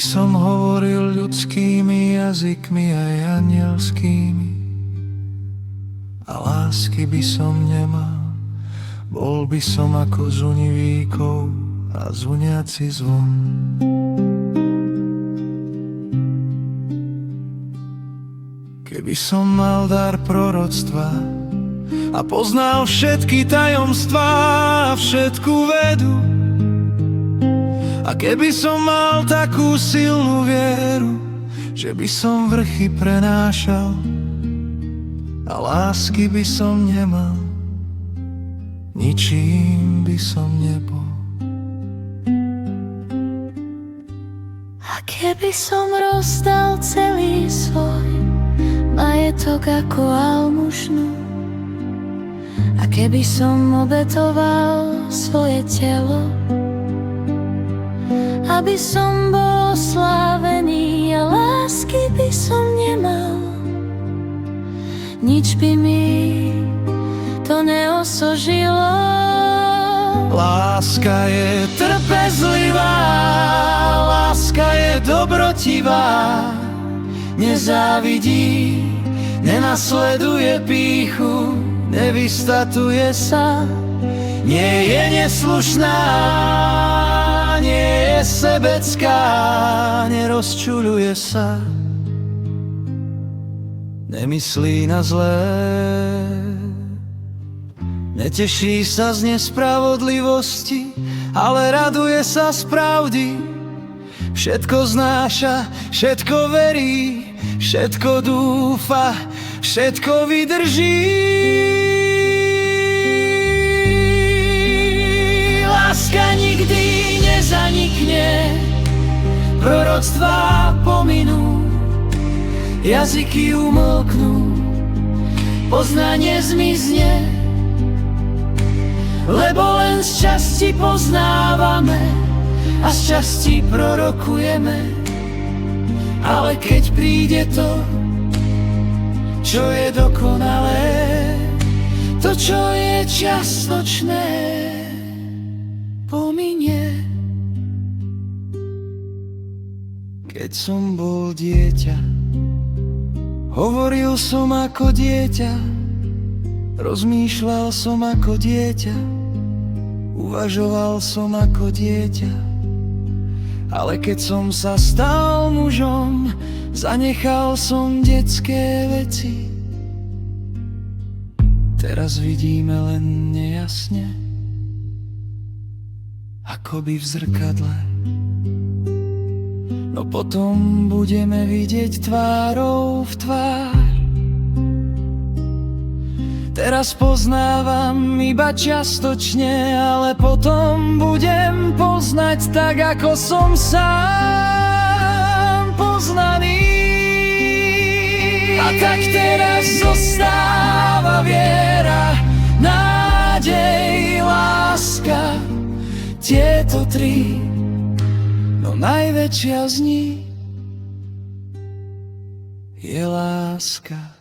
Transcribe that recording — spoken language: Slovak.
Keby som hovoril ľudskými jazykmi aj anielskými a lásky by som nemal, bol by som ako zunivý kov a zuniaci zvon. Keby som mal dar proroctva a poznal všetky tajomstvá a všetku vedu, a keby som mal takú silnú vieru, že by som vrchy prenášal a lásky by som nemal, ničím by som nebol. A keby som rozdal celý svoj majetok ako almužnu, a keby som obetoval svoje telo, aby som bol slávený a lásky by som nemal, nič by mi to neosožilo. Láska je trpezlivá, láska je dobrotivá, nezávidí, nenasleduje pýchu, nevystatuje sa, nie je neslušná, nie je sebecká, nerozčuľuje sa, nemyslí na zlé, neteší sa z nespravodlivosti, ale raduje sa z pravdy. Všetko znáša, všetko verí, všetko dúfa, všetko vydrží. Láska nikdy nezanikne, proroctvá pominú, jazyky umlknú, poznanie zmizne, lebo len z časti poznávame a z časti prorokujeme. Ale keď príde to, čo je dokonalé, to, čo je čiastočné, pominie. Keď som bol dieťa, hovoril som ako dieťa, rozmýšľal som ako dieťa, uvažoval som ako dieťa. Ale keď som sa stal mužom, zanechal som detské veci. Teraz vidíme len nejasne, akoby v zrkadle. No potom budeme vidieť tvárou v tvár. Teraz poznávam iba čiastočne, ale potom budem poznať tak, ako som sám poznaný. A tak teraz zostáva viera, nádej, láska, tieto tri, no najväčšia z nich je láska.